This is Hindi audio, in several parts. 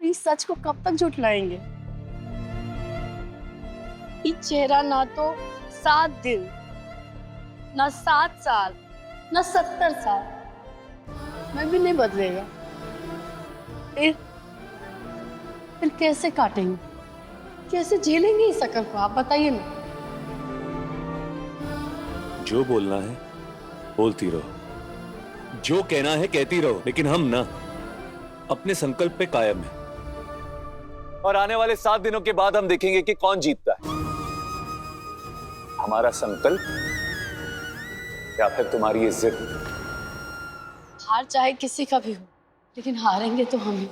इस सच को कब तक झुठलाएंगे? ये चेहरा ना तो 7 दिन, ना 7 साल, ना 70 साल मैं भी नहीं बदलेगा। फिर कैसे काटेंगे, कैसे झेलेंगे इस शकल को? आप बताइए ना। जो बोलना है बोलती रहो, जो कहना है कहती रहो, लेकिन हम ना अपने संकल्प पे कायम हैं। और आने वाले 7 दिनों के बाद हम देखेंगे कि कौन जीतता है, हमारा संकल्प या फिर तुम्हारी ये जिद। हार चाहे किसी का भी हो, लेकिन हारेंगे तो हम ही।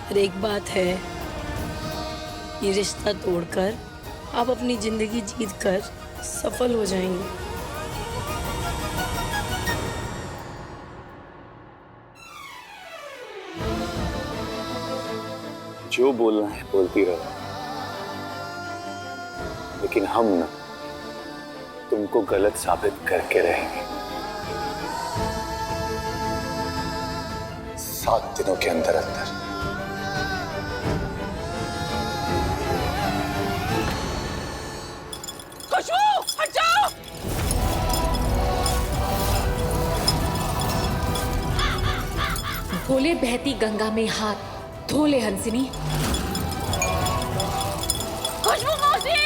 और एक बात है, ये रिश्ता तोड़कर आप अपनी जिंदगी जीत कर सफल हो जाएंगे। जो बोलना है बोलती रहो, लेकिन हम ना तुमको गलत साबित करके रहेंगे 7 दिनों के अंदर अंदर। खुशबू हट जाओ। बोले बहती गंगा में हाथ धो ले हंसिनी। खुशबू मौसी।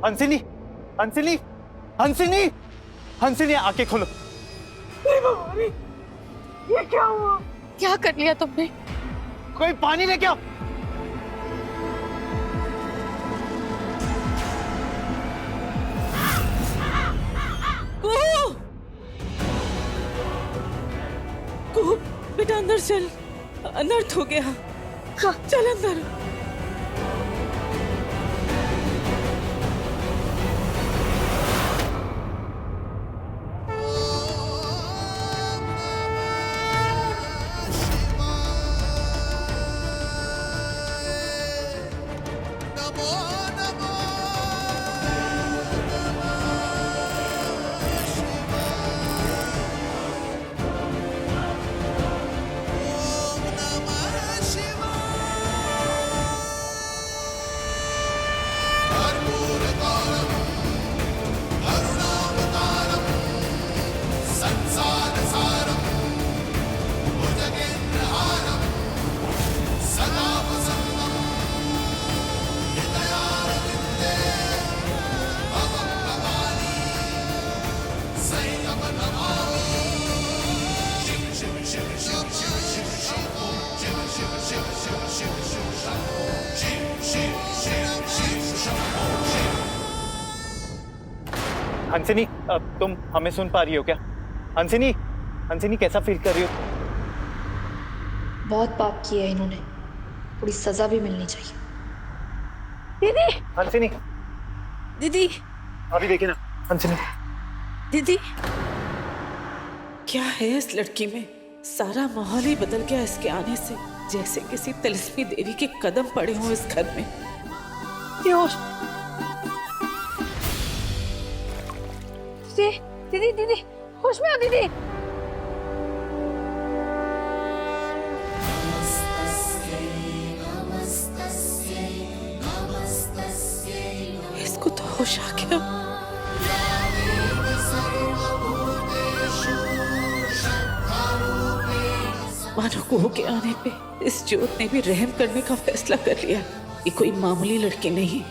हंसिनी, हंसिनी, हंसिनी, हंसिनी, आंखें खोलो। ये क्या हुआ? क्या कर लिया तुमने? कोई पानी लेके आओ। कुहू, कुहू, बेटा अंदर चल, अनर्थ हो गया। चल अंदर। हंसिनी, तुम हमें सुन पा रही हो क्या? हंसिनी, हंसिनी, कैसा फील कर रही हो? बहुत पाप किया है इन्होंने, थोड़ी सजा भी मिलनी चाहिए। दीदी, हंसिनी, दीदी, अभी देखिए ना। हंसिनी, दीदी, क्या है इस लड़की में? सारा माहौल ही बदल गया इसके आने से, जैसे किसी तिलस्मी देवी के कदम पड़े हों इस घर में। क्यों? दीदी, दीदी, होश में आओ दीदी। इसको तो होश आ गया। मानो कुहू के आने पे इस जोत ने भी रहम करने का फैसला कर लिया। ये कोई मामूली लड़की नहीं।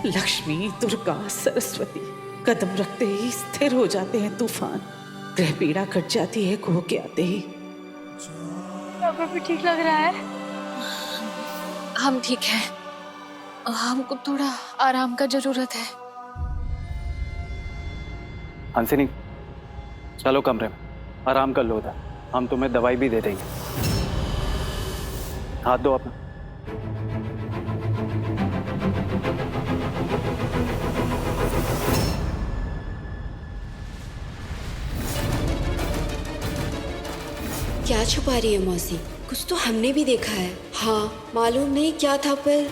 लक्ष्मी, दुर्गा, सरस्वती कदम रखते ही स्थिर हो जाते हैं तूफान। ग्रह पीड़ा कट जाती है कुहू के आते ही। अब भी ठीक लग रहा है? हम ठीक हैं, हमको थोड़ा आराम का जरूरत है। हंसिनी, चलो कमरे में, आराम कर लो उधर, हम तुम्हें दवाई भी दे देंगे। हाथ दो अपना। क्या छुपा रही है मौसी? कुछ तो हमने भी देखा है। हाँ, मालूम नहीं क्या था पर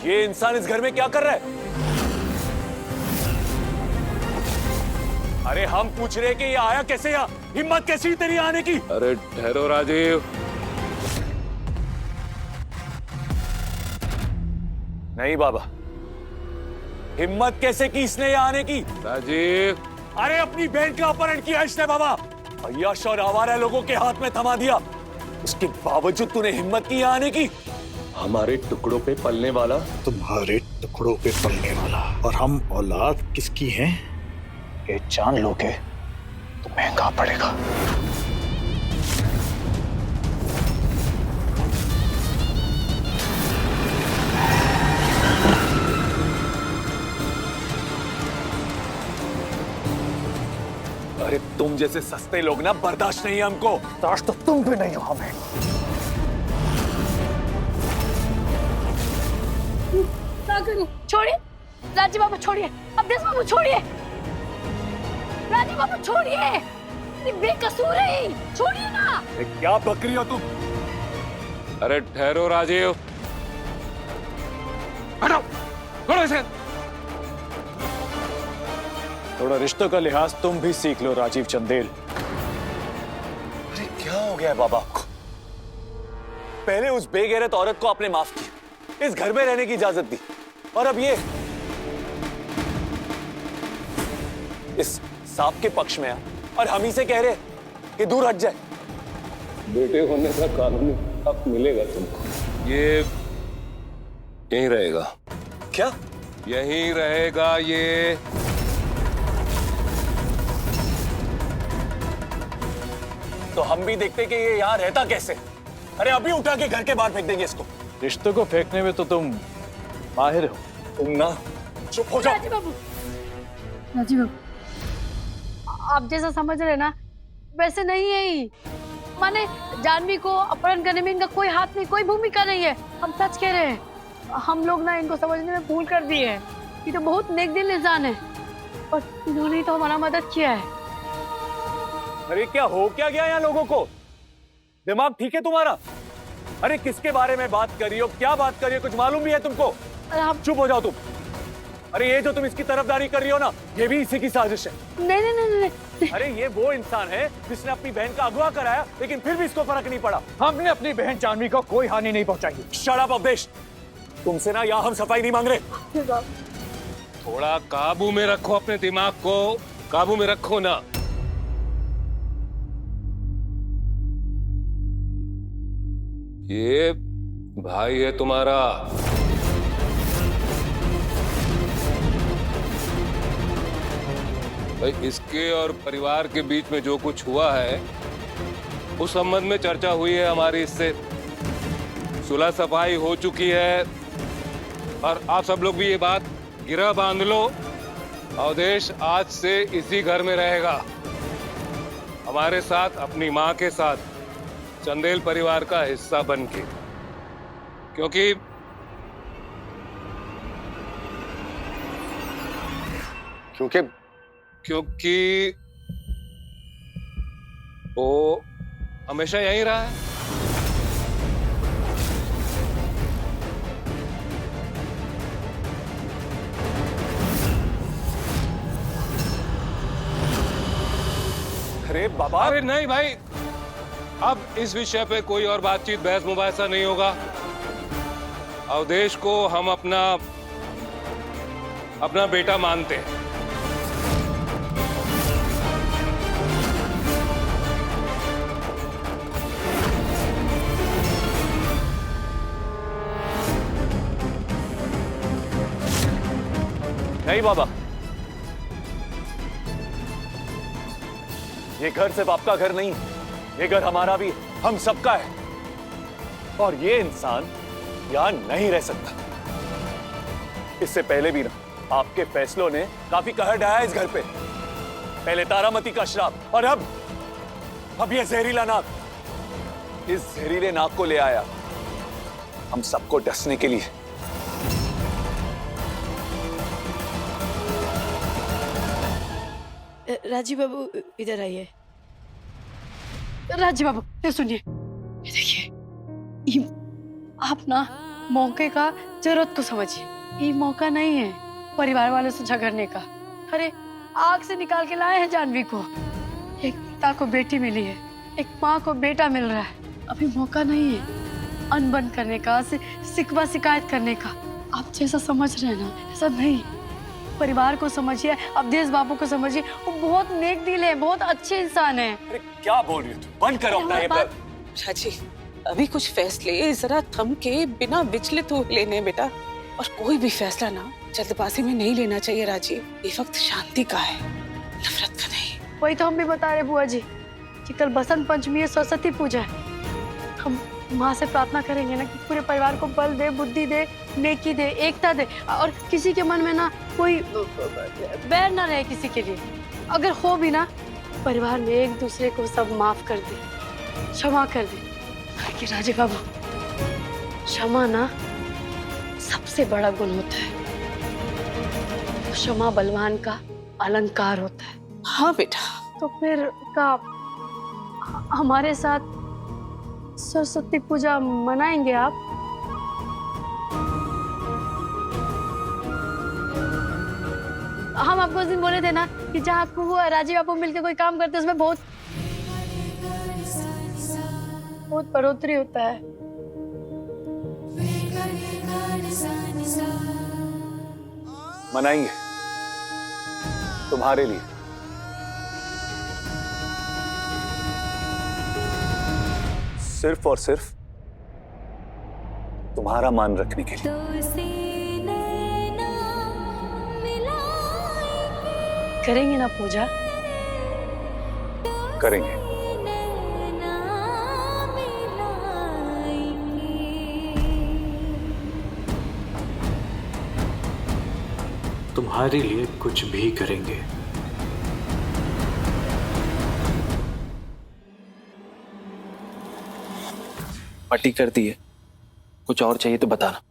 ये इंसान इस घर में क्या कर रहा है? अरे हम पूछ रहे कि ये आया कैसे यहाँ? हिम्मत कैसी तेरी आने की? अरे ठहरो राजीव। नहीं बाबा, हिम्मत कैसे की इसने यहाँ आने की? राजीव, अरे अपनी बहन का अपहरण किया इसने बाबा, अय्याश और आवारा लोगों के हाथ में थमा दिया। उसके बावजूद तूने हिम्मत की यहाँ आने की? हमारे टुकड़ों पे पलने वाला। तुम्हारे टुकड़ों पे पलने वाला, और हम औलाद किसकी हैं ये जान लोगे तो महंगा पड़ेगा। अरे तुम जैसे सस्ते लोग ना बर्दाश्त नहीं है हमको। बर्दाश्त तो तुम भी नहीं हो हमें। छोड़िए राजीव बाबू, छोड़िए अवधेश बाबू, छोड़िए राजीव बाबू, छोड़िए, अरे बेकसूर है, छोड़िए ना। अरे क्या बकरी हो तुम? अरे ठहरो राजीव। हटो, छोड़ो इसे। थोड़ा रिश्तों का लिहाज तुम भी सीख लो राजीव चंदेल। अरे क्या हो गया है बाबा आपको? पहले उस बेगैरत औरत को आपने माफ किया, इस घर में रहने की इजाजत दी, और अब ये इस सांप के पक्ष में और हम ही से कह रहे कि दूर हट जाए। बेटे होने का कानूनी हक मिलेगा तुमको। ये यहीं रहेगा। क्या? यहीं रहेगा ये। तो हम भी देखते कि ये यहाँ रहता कैसे। अरे अभी उठा के घर के बाहर फेंक देंगे इसको। रिश्तों को फेंकने में तो तुम माहिर हो। तुम ना चुप हो जाओ। राजीव बाबू, राजीव बाबू, आप जैसा समझ रहे ना वैसे नहीं है ही। माने जानवी को अपहरण करने में इनका कोई हाथ नहीं, कोई भूमिका नहीं है। हम सच कह रहे हैं। हम लोग ना इनको समझने में भूल कर दिए हैं। ये तो बहुत नेक दिल इंसान है और इन्होंने तो हमारा मदद किया है। अरे क्या हो क्या गया यहाँ लोगों को? दिमाग ठीक है तुम्हारा? अरे किसके बारे में बात कर रही हो, क्या बात कर रही हो, कुछ मालूम भी है तुमको? अरे हम चुप हो जाओ तुम। अरे ये जो तुम इसकी तरफदारी कर रही हो ना, ये भी इसी की साजिश है। नहीं नहीं नहीं नहीं। अरे ये वो इंसान है जिसने अपनी बहन का अगवा कराया, लेकिन फिर भी इसको फर्क नहीं पड़ा। हमने अपनी बहन जानवी को कोई हानि नहीं पहुंचाई। शट अप अवधेश, तुमसे ना यहाँ हम सफाई नहीं मांग रहे। थोड़ा काबू में रखो अपने दिमाग को, काबू में रखो ना। ये भाई है तुम्हारा। भाई इसके और परिवार के बीच में जो कुछ हुआ है उस संबंध में चर्चा हुई है हमारी, इससे सुलह सफाई हो चुकी है। और आप सब लोग भी ये बात गिरा बांध लो, अवधेश आज से इसी घर में रहेगा हमारे साथ, अपनी माँ के साथ, चंदेल परिवार का हिस्सा बन के। क्योंकि क्योंकि वो हमेशा यहीं रहा है। अरे बाबा, अरे नहीं भाई, अब इस विषय पे कोई और बातचीत, बहस मुबासा नहीं होगा। अवधेश को हम अपना बेटा मानते हैं। नहीं बाबा, ये घर सिर्फ आपका घर नहीं, ये घर हमारा भी है, हम सबका है। और ये इंसान यहां नहीं रह सकता। इससे पहले भी ना आपके फैसलों ने काफी कहर ढाया इस घर पे। पहले तारामती का श्राप और अब ये जहरीला नाग। इस जहरीले नाग को ले आया हम सबको डसने के लिए। राजीव बाबू इधर आइए। राजीव बाबू ये सुनिए, ये देखिए, आप ना मौके का जरूरत तो समझिए। ये मौका नहीं है परिवार वालों से झगड़ने का। अरे आग से निकाल के लाए हैं जानवी को। एक पिता को बेटी मिली है, एक माँ को बेटा मिल रहा है। अभी मौका नहीं है अनबन करने का, शिकवा शिकायत करने का। आप जैसा समझ रहे हैं ना, ऐसा नहीं। परिवार को समझिए, अवधेश बाबू को समझिए, वो बहुत नेक दिल है, बहुत अच्छे इंसान है। अरे क्या बोल रही हो तुम? बंद करो अपना ये पर। राजी, अभी कुछ फैसले जरा थम के बिना विचलित हुए लेने बेटा। और कोई भी फैसला ना जल्दबाजी में नहीं लेना चाहिए राजीव। ये वक्त शांति का है, नफरत का नहीं। वही तो हम भी बता रहे बुआ जी कि कल बसंत पंचमी है, सरस्वती पूजा है। हम माँ से प्रार्थना करेंगे ना कि पूरे परिवार को बल दे, बुद्धि दे, नेकी दे, एकता दे, और किसी के मन में ना कोई बैर ना रहे किसी के लिए। अगर हो भी ना, परिवार में एक दूसरे को सब माफ कर दे, क्षमा कर दे। कि राजीव बाबू, क्षमा ना सबसे बड़ा गुण होता है। क्षमा बलवान का अलंकार होता है। हाँ बेटा। तो फिर का हमारे साथ सरस्वती पूजा मनाएंगे आप? हम आपको उस दिन बोले थे ना कि जहाँ कुहू और राजीव बाबू मिलकर कोई काम करते हैं उसमें बहुत बढ़ोतरी होता है। मनाएंगे तुम्हारे लिए। सिर्फ और सिर्फ तुम्हारा मान रखने के लिए। करेंगे ना पूजा? करेंगे। तुम्हारे लिए कुछ भी करेंगे। पट्टी कर दी है, कुछ और चाहिए तो बताना।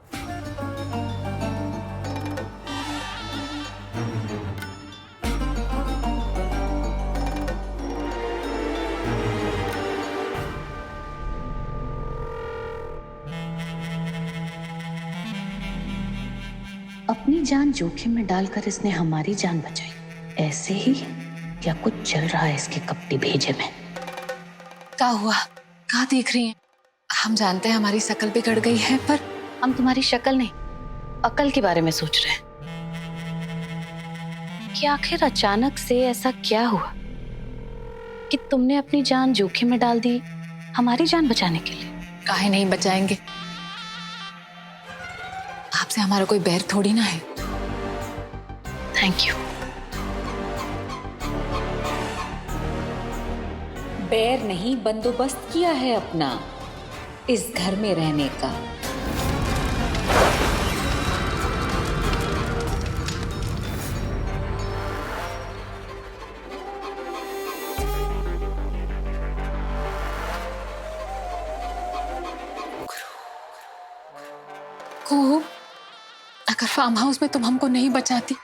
अपनी जान जोखिम में डालकर इसने हमारी जान बचाई। ऐसे ही क्या कुछ चल रहा है इसके कपटी भेजे में? क्या हुआ? कहाँ देख रही हैं? हम जानते हैं हमारी शक्ल बिगड़ गई है, पर हम तुम्हारी शक्ल नहीं, अकल के बारे में सोच रहे हैं कि आखिर अचानक से ऐसा क्या हुआ कि तुमने अपनी जान जोखिम में डाल दी हमारी जान बचाने के लिए। काहे नहीं बचाएंगे? आपसे हमारा कोई बैर थोड़ी ना है। Thank you. बैर नहीं, बंदोबस्त किया है अपना इस घर में रहने का। को अगर फार्म हाउस में तुम हमको नहीं बचाती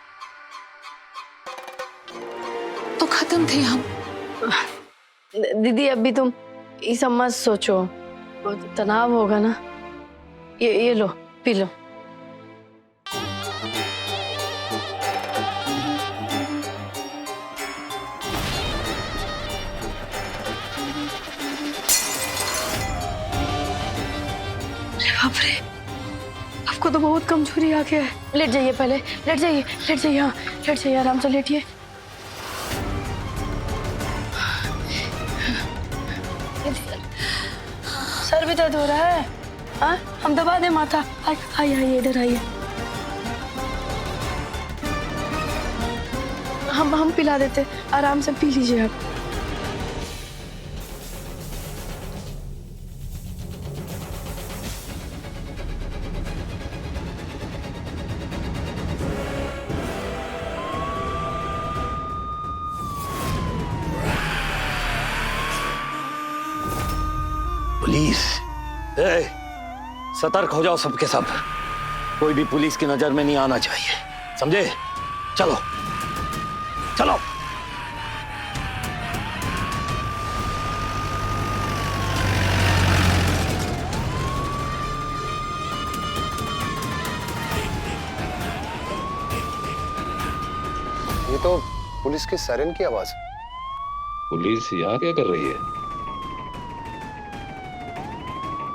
तो खत्म थे हम। दीदी अभी तुम ये सब मत सोचो, बहुत तनाव होगा ना। ये लो, पी लो। बाप रे, आपको तो बहुत कमजोरी आ गया है। लेट जाइए, पहले लेट जाइए, लेट जाइए। हाँ लेट जाइए, आराम से लेटिए। सर भी दर्द हो रहा है। हाँ हम दबा दे माथा। आइए आइए, इधर आइए। हम पिला देते, आराम से पी लीजिए आप। सतर्क हो जाओ सबके सब। कोई भी पुलिस की नजर में नहीं आना चाहिए, समझे? चलो चलो। ये तो पुलिस की सायरन की आवाज। पुलिस यहाँ क्या कर रही है?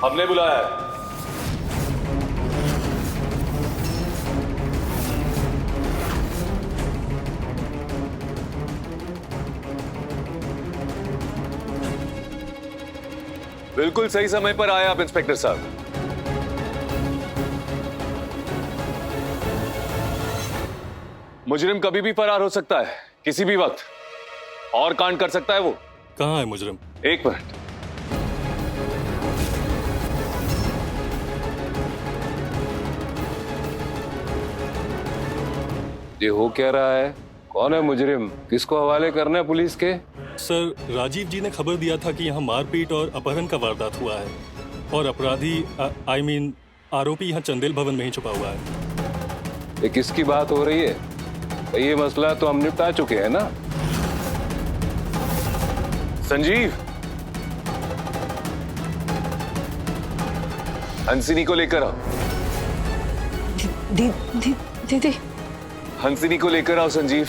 हमने बुलाया है। बिल्कुल सही समय पर आए आप इंस्पेक्टर साहब। मुजरिम कभी भी फरार हो सकता है, किसी भी वक्त, और कांड कर सकता है वो। कहाँ है मुजरिम? एक मिनट। ये हो क्या रहा है? कौन है मुजरिम? किसको हवाले करना है पुलिस के? सर, राजीव जी ने खबर दिया था कि यहाँ मारपीट और अपहरण का वारदात हुआ है और अपराधी आरोपी यहाँ चंदेल भवन में ही छुपा हुआ है। ये किसकी बात हो रही है? ये मसला तो हम निपटा चुके हैं ना। संजीव, हंसिनी को लेकर आओ। दीदी। हंसिनी को लेकर आओ संजीव।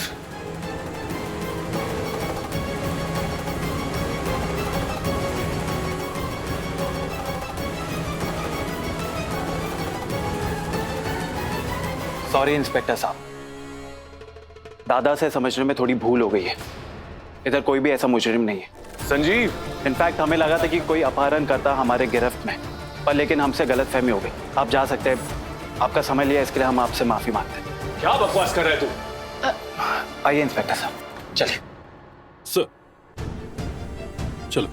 सॉरी इंस्पेक्टर साहब, दादा से समझने में थोड़ी भूल हो गई है। इधर कोई भी ऐसा मुजरिम नहीं है। संजीव, इनफैक्ट हमें लगा था कि कोई अपहरण करता हमारे गिरफ्त में, पर लेकिन हमसे गलतफहमी हो गई। आप जा सकते हैं। आपका समय लिया इसके लिए हम आपसे माफी मांगते हैं। क्या बकवास कर रहे तू? आइए इंस्पेक्टर साहब, चलिए। सर चलो।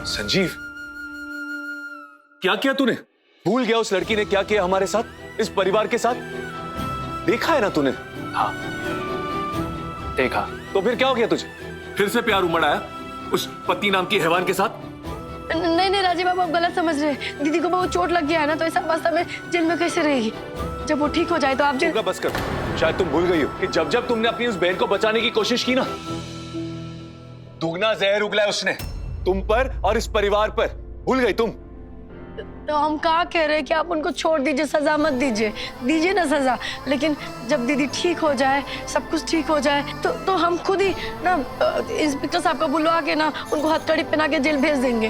संजीव, क्या किया तूने? भूल गया उस लड़की ने क्या किया हमारे साथ, इस परिवार के साथ? देखा है ना तूने? हाँ देखा। तो फिर क्या हो गया तुझे? फिर से प्यार उमड़ आया उस पति नाम की हैवान के साथ? नहीं राजीव बाबू, आप गलत समझ रहे हैं। दीदी को बहुत चोट लग गया है ना, तो ऐसा अवस्था में जेल में कैसे रहेगी? जब वो ठीक हो जाए तो आप जेल। बस कर। शायद तुम भूल गई हो कि जब जब तुमने अपनी उस बहन को बचाने की कोशिश की ना, दुगना जहर उगला उसने तुम पर और इस परिवार पर। भूल गई तुम? तो हम कहा कह रहे हैं कि आप उनको छोड़ दीजिए, सजा मत दीजिए। दीजिए ना सजा, लेकिन जब दीदी ठीक हो जाए, सब कुछ ठीक हो जाए, तो हम खुद ही ना इंस्पेक्टर साहब को बुलवा के ना उनको हथकड़ी पहना के जेल भेज देंगे।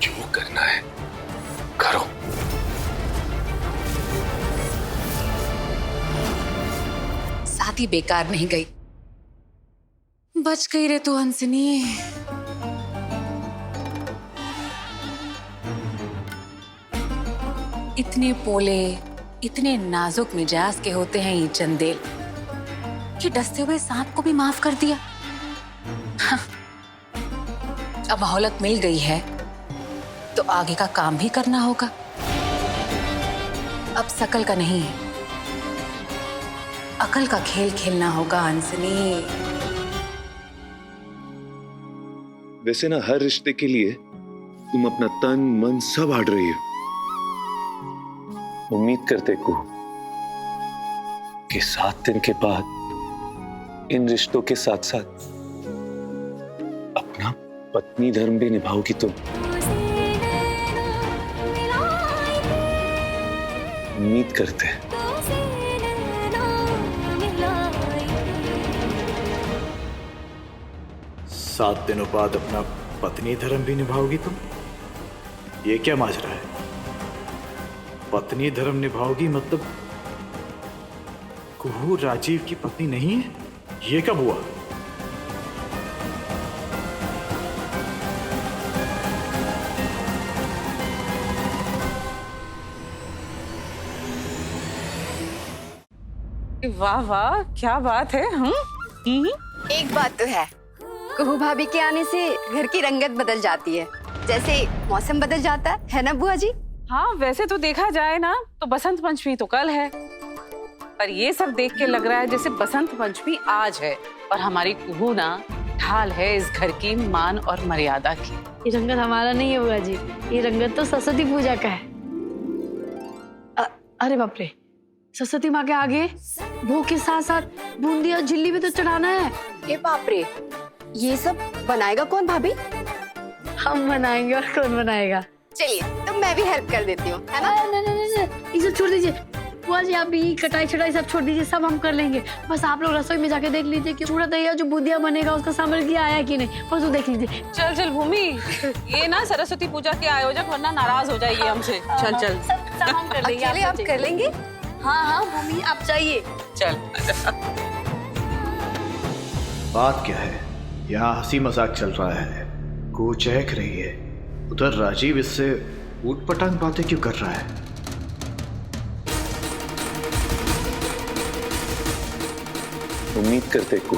जो करना है करो। शादी बेकार नहीं गई, बच गई रे तू हंसनी। इतने पोले, इतने नाजुक मिजाज के होते हैं ये चंदेल कि डसते हुए सांप को भी माफ कर दिया। हाँ। अब मोहलत मिल गई है तो आगे का काम भी करना होगा। अब शकल का नहीं, अकल का खेल खेलना होगा हंसनी। वैसे ना हर रिश्ते के लिए तुम अपना तन मन सब हाड़ रही हो। उम्मीद करते को कि 7 दिन के बाद इन रिश्तों के साथ साथ अपना पत्नी धर्म भी निभाओगी तुम। उम्मीद करते हैं। सात दिनों बाद अपना पत्नी धर्म भी निभाओगी तुम? ये क्या माजरा है? पत्नी धर्म निभाओगी मतलब कुहू राजीव की पत्नी नहीं है? ये कब हुआ? वाह वाह, क्या बात है। एक बात तो है, कुहू भाभी के आने से घर की रंगत बदल जाती है, जैसे मौसम बदल जाता है ना बुआ जी? हाँ, वैसे तो देखा जाए ना तो बसंत पंचमी तो कल है, पर ये सब देख के लग रहा है जैसे बसंत पंचमी आज है और हमारी कुहू ना ढाल है इस घर की मान और मर्यादा की। ये रंगत हमारा नहीं होगा जी, ये रंगत तो सरस्वती पूजा का है। अरे बाप रे, सरस्वती माँ के आगे भोग के साथ साथ बूंदी और झिल्ली भी तो चढ़ाना है। ये बाप रे, ये सब बनाएगा कौन भाभी? हम बनाएंगे और कौन बनाएगा? चलिए तो मैं भी हेल्प कर देती हूँ, है ना? नहीं, ये सब छोड़ दीजिए बुआ जी, आप भी कटाई छटाई सब छोड़ दीजिए, सब हम कर लेंगे। बस आप लोग रसोई में जाके देख लीजिए कि चूड़ा दही जो बूंदिया बनेगा उसका सामग्री आया कि नहीं, बस वो देख लीजिए। चल चल भूमि, ये ना सरस्वती पूजा के आयोजक वरना नाराज हो जाएगी हमसे। चल चल सब हम कर लेंगे। अकेले आप कर लेंगे? हाँ भूमि आप चाहिए। चल। बात क्या है? यहाँ हंसी मजाक चल रहा है, को चहक रही है, उधर राजीव इससे ऊटपटांग बातें क्यों कर रहा है? उम्मीद करते को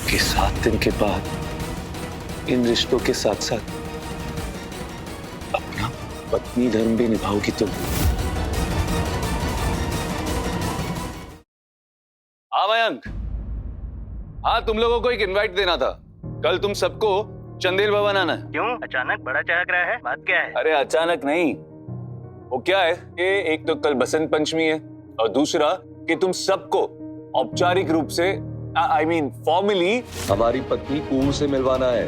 कि 7 दिन के बाद इन रिश्तों के साथ साथ अपना पत्नी धर्म भी निभाओगी तुम। हाँ मयंक, हाँ तुम लोगों को एक इनवाइट देना था। कल तुम सबको चंदेल भवन आना है। क्यों अचानक बड़ा चहक रहा है? बात क्या है? अरे अचानक नहीं, वो क्या है कि एक तो कल बसंत पंचमी है और दूसरा कि तुम सबको औपचारिक रूप से फॉर्मली हमारी पत्नी कुहू से मिलवाना है।